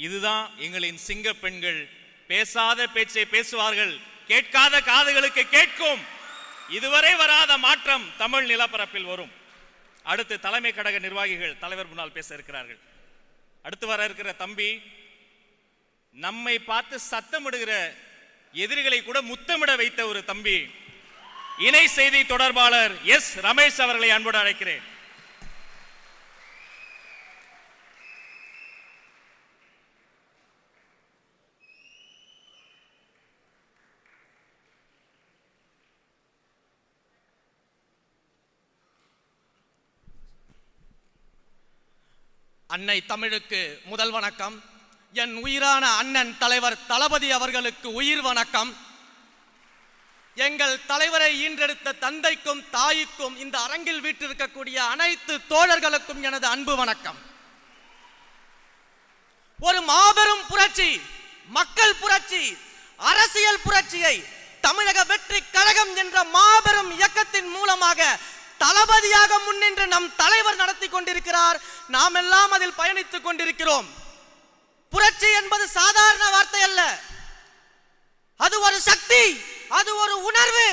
இதுதான் எங்களின் சிங்க பெண்கள். பேசாத பேச்சை பேசுவார்கள், கேட்காத காதுகளுக்கு கேட்கும். இதுவரை வராத மாற்றம் தமிழ் நிலப்பரப்பில் வரும். அடுத்து தலைமை கழக நிர்வாகிகள் தலைவர் முன்னால் பேச இருக்கிறார்கள். அடுத்து வர இருக்கிற தம்பி நம்மை பார்த்து சத்தமிடுகிற எதிரிகளை கூட முத்தமிட வைத்த ஒரு தம்பி, இணை செய்தி தொடர்பாளர் எஸ் ரமேஷ் அவர்களை அன்போடு அழைக்கிறேன். அன்னை தமிழுக்கு முதல் வணக்கம். என் உயிரான அண்ணன் தலைவர் தளபதி அவர்களுக்கு உயிர் வணக்கம். எங்கள் தலைவரை ஈன்றெடுத்த தந்தைக்கும் தாய்க்கும் இந்த அரங்கில் வீற்றிருக்கக்கூடிய அனைத்து தோழர்களுக்கும் எனது அன்பு வணக்கம். ஒரு மாபெரும் புரட்சி, மக்கள் புரட்சி, அரசியல் புரட்சியை தமிழக வெற்றி கழகம் என்ற மாபெரும் இயக்கத்தின் மூலமாக தளபதியாக முன்னின்று நம் தலைவர் நடத்தி கொண்டிருக்கிறார். நாம் எல்லாம் அதில் பயணித்துக் கொண்டிருக்கிறோம். புரட்சி என்பது சாதாரண வார்த்தை அல்ல. அது ஒரு சக்தி, அது ஒரு உணர்வு,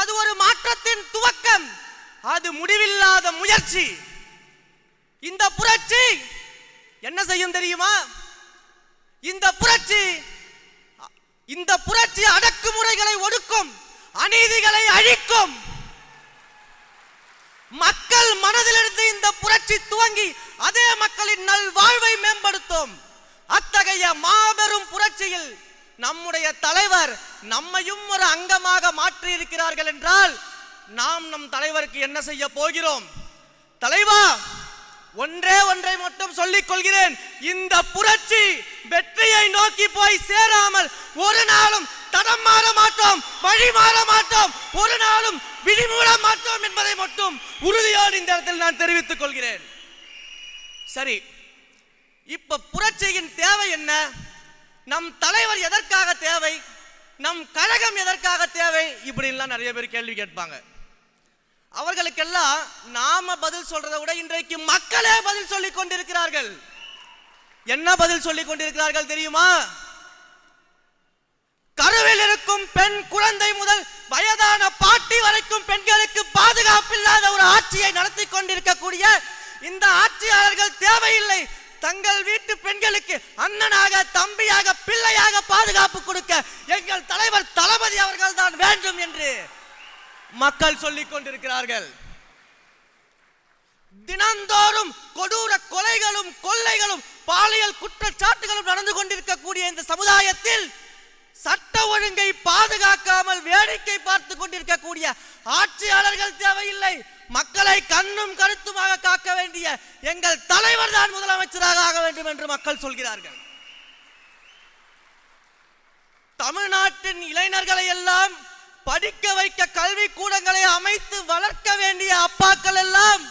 அது ஒரு மாற்றத்தின் துவக்கம், அது முடிவில்லாத முயற்சி. இந்த புரட்சி என்ன செய்யும் தெரியுமா? இந்த புரட்சி அடக்குமுறைகளை ஒடுக்கும், அநீதிகளை அழிக்கும். மக்கள் மனதிலிருந்து இந்த புரட்சி துவங்கி அதே மக்களின் நல் வாழ்வை மேம்படுத்தும். அத்தகைய மாபெரும் புரட்சியில் நம்முடைய தலைவர் நம்மையும் ஒரு அங்கமாக மாற்றி இருக்கிறார்கள் என்றால் நாம் நம் தலைவருக்கு என்ன செய்ய போகிறோம்? தலைவா, ஒன்றை மட்டும் சொல்லிக் கொள்கிறேன். இந்த புரட்சி வெற்றியை நோக்கி போய் சேராமல் ஒரு நாளும் தடம் மாற மாட்டோம், வழி மாற மாட்டோம், ஒரு நாளும் விழிமூட மாட்டோம் என்பதை மட்டும் உறுதியோடு இந்த இடத்தில் நான் தெரிவித்துக் கொள்கிறேன். சரி, இப்ப புரட்சியின் தேவை என்ன? நம் தலைவர் எதற்காக தேவை? நம் கழகம் எதற்காக தேவை? இப்படிலாம் நிறைய பேர் கேள்வி கேட்பாங்க. அவர்களுக்கெல்லாம் நாம பதில் சொல்றதை விட இன்றைக்கு மக்களே பதில் சொல்லிக் கொண்டிருக்கிறார்கள். என்ன பதில் சொல்லிக் கொண்டிருக்கிறார்கள் தெரியுமா? கருவில் இருக்கும் பெண் குழந்தை முதல் வயதான பாட்டி வரைக்கும் பெண்களுக்கு பாதுகாப்பில்லாத ஒரு ஆட்சியை நடத்தி கொண்டிருக்கக்கூடிய இந்த ஆட்சியாளர்கள் தேவையில்லை. தங்கள் வீட்டு பெண்களுக்கு அண்ணனாக, தம்பியாக, பிள்ளையாக பாதுகாப்பு கொடுக்க எங்கள் தலைவர் தளபதி அவர்கள் தான் வேண்டும் என்று மக்கள் சொல்லிக் கொண்டிருக்கிறார்கள். தினந்தோறும் கொடூர கொலைகளும் கொள்ளைகளும் பாலியல் குற்றச்சாட்டுகளும் நடந்து கொண்டிருக்கக்கூடிய இந்த சமுதாயத்தில் சட்ட ஒழுங்கை பாதுகாக்காமல் வேடிக்கை பார்த்து கொண்டிருக்கக்கூடிய ஆட்சியாளர்கள் தேவையில்லை. மக்களை கண்ணும் கருத்துமாக காக்க வேண்டிய எங்கள் தலைவர் தான் முதலமைச்சராக ஆக வேண்டும் என்று மக்கள் சொல்கிறார்கள். தமிழ்நாட்டின் இளைஞர்களை எல்லாம் படிக்க வைக்க கல்வி கூடங்களை அமைத்து வளர்க்க வேண்டிய அப்பாக்கள் எல்லாம்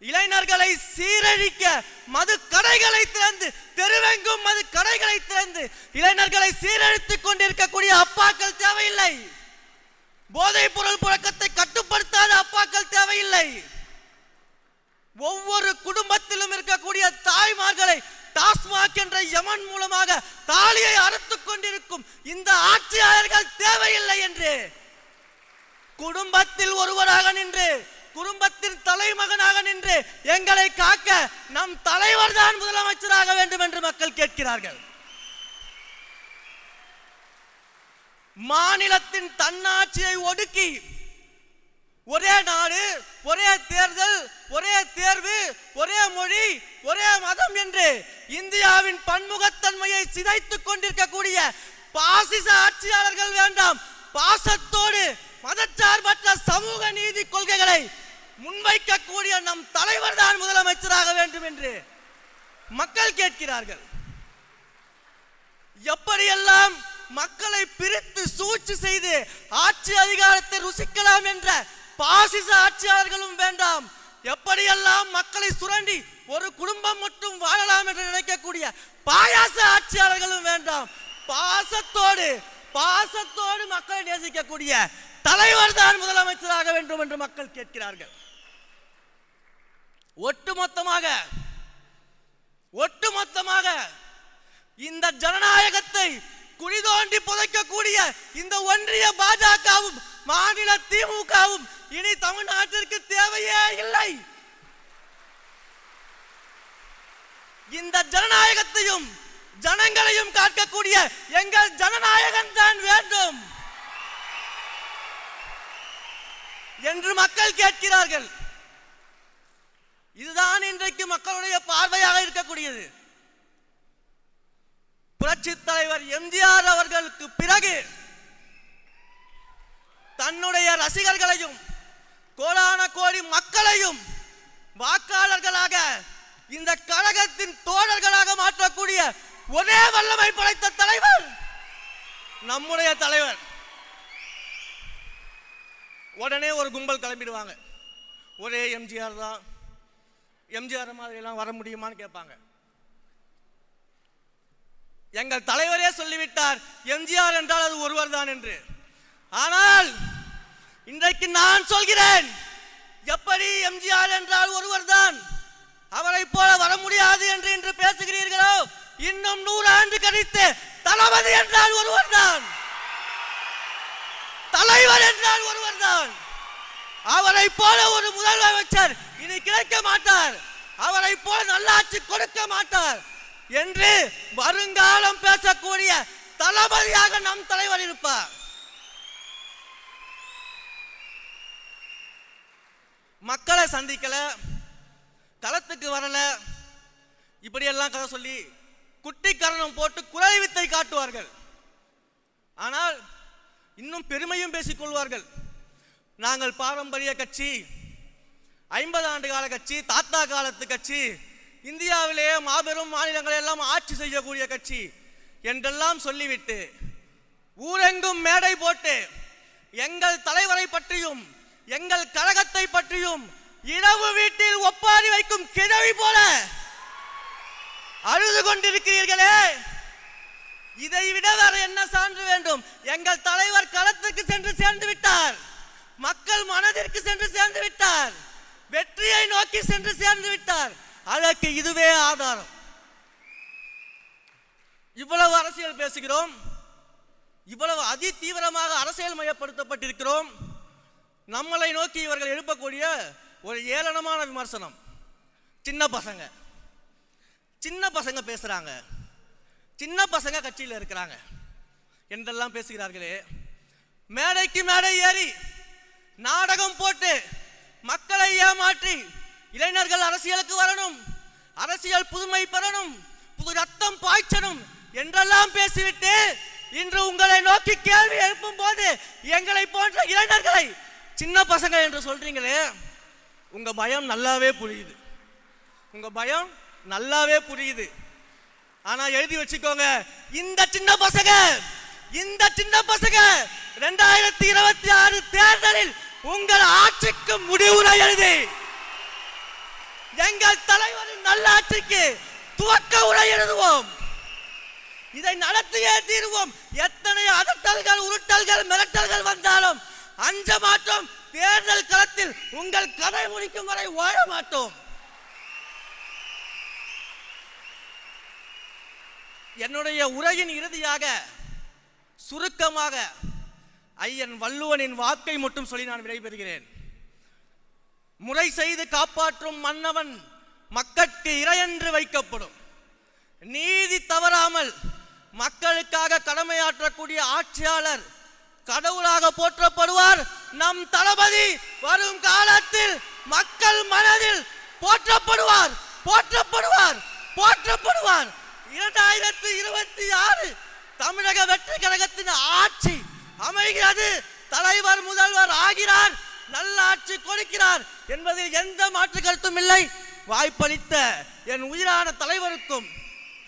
இளைஞர்களை சீரழிக்க மது கடைகளை திறந்து, தெருவெங்கும் மது கடைகளை திறந்து இளைஞர்களை சீரழித்துக் கொண்டிருக்கக்கூடிய அப்பாக்கள் தேவையில்லை. போதைப் பொருள் புழக்கத்தை கட்டுப்படுத்தாத அப்பாக்கள் தேவையில்லை. ஒவ்வொரு குடும்பத்திலும் இருக்கக்கூடிய தாய்மார்களை டாஸ்மாக் என்ற யமன் மூலமாக தாலியை அறுத்துக் கொண்டிருக்கும் இந்த ஆட்சியாளர்கள் தேவையில்லை என்று குடும்பத்தில் ஒருவராக நின்று, குடும்பத்தின் தலைமகனாக நின்று எங்களை காக்க நம் தலைவர் தான் முதலமைச்சராக வேண்டும் என்று மக்கள் கேட்கிறார்கள். மாநிலத்தின் தன்னாட்சியை ஒடுக்கி ஒரே நாடு, ஒரே தேர்தல், ஒரே தேர்வு, ஒரே மொழி, ஒரே மதம் என்று இந்தியாவின் பன்முகத்தன்மையை சிதைத்துக் கொண்டிருக்கக்கூடிய பாசிச ஆட்சியாளர்கள் வேண்டாம். பாசத்தோடு மதச்சார்பற்ற சமூக நீதி கொள்கைகளை முன்வைக்கக்கூடிய நம் தலைவர் தான் முதலமைச்சராக வேண்டும் என்று மக்கள் கேட்கிறார்கள். எப்படியெல்லாம் மக்களை பிரித்து சூழ்ச்சி செய்து ஆட்சி அதிகாரத்தை ருசிக்கலாம் என்ற பாசிச ஆட்சியாளர்களும் வேண்டாம். எப்படியெல்லாம் மக்களை சுரண்டி ஒரு குடும்பம் மட்டும் வாழலாம் என்று நினைக்கக்கூடிய பாயாச ஆட்சியாளர்களும் வேண்டாம். பாசத்தோடு மக்களை நேசிக்கக்கூடிய தலைவர் தான் முதலமைச்சராக வேண்டும் என்று மக்கள் கேட்கிறார்கள். ஒட்டுமொத்தமாக இந்த ஜனநாயகத்தை குழி தோண்டி புதைக்கக்கூடிய இந்த ஒன்றிய பாஜகவும் மாநில திமுகவும் இனி தமிழ்நாட்டிற்கு தேவையே இல்லை. இந்த ஜனநாயகத்தையும் ஜனங்களையும் காக்கக்கூடிய எங்கள் ஜனநாயகம் தான் வேண்டும் என்று மக்கள் கேட்கிறார்கள். இதுதான் இன்றைக்கு மக்களுடைய பார்வையாக இருக்கக்கூடியது. புரட்சி தலைவர் எம்ஜிஆர் அவர்களுக்கு பிறகு தன்னுடைய ரசிகர்களையும் கோடான கோடி மக்களையும் வாக்காளர்களாக இந்த கழகத்தின் தோழர்களாக மாற்றக்கூடிய ஒரே வல்லமை படைத்த தலைவர் நம்முடைய தலைவர். உடனே ஒரு கும்பல் கிளம்பிடுவாங்க. ஒரே எம்ஜிஆர் தான், எம்ஜிஆர் மாதிரி எல்லாம் வர முடியுமான்னு கேட்பாங்க. எங்கள் தலைவரே சொல்லிவிட்டார் எம்ஜிஆர் என்றால் அது ஒருவர் தான் என்று. ஆனால் இன்றைக்கு நான் சொல்கிறேன், எப்படி எம்ஜிஆர் என்றால் ஒருவர் தான், அவரை போல வர முடியாது என்று இன்று பேசுகிறீர்களோ, இன்னும் 100 ஆண்டு கழித்து தளபதி என்றால் ஒருவர் தான், தலைவர் என்றால் ஒருவர் தான். அவரை போல ஒரு முதலமைச்சர் இனி கிடைக்க மாட்டார், அவரை போல நல்லாட்சி கொடுக்க மாட்டார் என்று வருங்காலம் பேசக்கூடிய தளபதியாக நம் தலைவர் இருப்பார். மக்களை சந்திக்கல, களத்துக்கு வரல, இப்படியெல்லாம் கதை சொல்லி குட்டி கரணம் போட்டு குறை வித்தை காட்டுவார்கள். ஆனால் இன்னும் பெருமையும் பேசிக் கொள்வார்கள். நாங்கள் பாரம்பரிய கட்சி, 50 ஆண்டு கால கட்சி, தாத்தா காலத்து கட்சி, இந்தியாவிலேயே மாபெரும் மாநிலங்களை எல்லாம் ஆட்சி செய்யக்கூடிய கட்சி என்றெல்லாம் சொல்லிவிட்டு ஊரெங்கும் மேடை போட்டு எங்கள் தலைவரை பற்றியும் எங்கள் கழகத்தை பற்றியும் இரவு வீட்டில் ஒப்பாரி வைக்கும் கிழவி போல அழுது கொண்டிருக்கிறீர்களே, இதை விட வேற என்ன சான்று வேண்டும்? எங்கள் தலைவர் களத்துக்கு சென்று சேர்ந்து விட்டார், மக்கள் மனதிற்கு சென்று சேர்ந்து விட்டார், வெற்றியை நோக்கி சென்று சேர்ந்து விட்டார். அதற்கு இதுவே ஆதாரம். இவ்வளவு அரசியல் பேசுகிறோம், இவ்வளவு அதி தீவிரமாக அரசியல் மயப்படுத்தப்பட்டிருக்கிறோம். நம்மளை நோக்கி இவர்கள் எழுப்பக்கூடிய ஒரு ஏளனமான விமர்சனம், சின்ன பசங்க பேசுறாங்க, சின்ன பசங்க கட்சியில் இருக்கிறாங்க என்றெல்லாம் பேசுகிறார்களே. மேடைக்கு மேடை ஏறி நாடகம் போட்டு மக்களை ஏமாற்றி இளைஞர்கள் அரசியலுக்கு வரணும், அரசியல் புதுமை பெறணும், புது ரத்தம் பாய்ச்சணும் என்றெல்லாம் பேசிவிட்டு இன்று உங்களை நோக்கி கேள்வி எழுப்பும் போது எங்களை போன்ற இளைஞர்களை சின்ன பசங்க என்று சொல்றீங்களே, உங்க பயம் நல்லாவே புரியுது, உங்க பயம் நல்லாவே புரியுது. ஆனா எழுதி வச்சுக்கோங்க, இந்த சின்ன பசங்க 2026 தேர்தலில் உங்கள் ஆட்சிக்கு முடிவுரை எழுதி எங்கள் தலைவரின் நல்லாட்சிக்கு துவக்க உரை எழுதுவோம். இதை நடத்தியே தீர்வோம். எத்தனை அதட்டல்கள், உருட்டல்கள், மிரட்டல்கள் வந்தாலும் அஞ்ச மாட்டோம். தேர்தல் களத்தில் உங்கள் கதை முடிக்கும் வரை ஓட மாட்டோம். என்னுடைய உரையின் இறுதியாக சுருக்கமாக ஐயன் வள்ளுவனின் வாக்கை மட்டும் சொல்லி நான் விடைபெறுகிறேன். முறை செய்து காப்பாற்றும் மன்னவன் மக்களுக்கு இறையென்று வைக்கப்படும். நீதி தவறாமல் மக்களுக்காக கடமையாற்றக்கூடிய ஆட்சியாளர் கடவுளாக போற்றப்படுவார். நம் தளபதி வரும் காலத்தில் மக்கள் மனதில் போற்றப்படுவார், போற்றப்படுவார், போற்றப்படுவார். 2026 தமிழக வெற்றி கழகத்தின் ஆட்சி அமைகிறது. தலைவர் முதல்வர் ஆகிறார், நல்ல ஆட்சி கொடுக்கிறார் என்பதில் எந்த மாற்று கருத்தும் இல்லை. வாய்ப்பளித்த என் உயிரான தலைவருக்கும்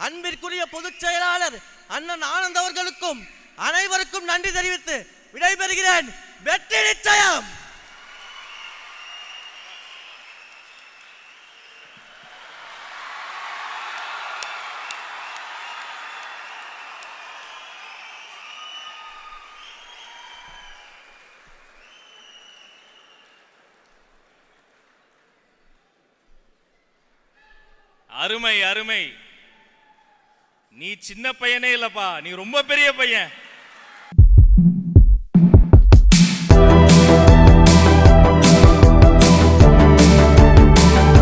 அன்பிற்குரிய பொதுச் செயலாளர் அண்ணன் ஆனந்த் அவர்களுக்கும் அனைவருக்கும் நன்றி தெரிவித்து விடைபெறுகிறேன். வெற்றி நிச்சயம். அருமை அருமை. நீ சின்ன பையனே இல்லப்பா, நீ ரொம்ப பெரிய பையன்.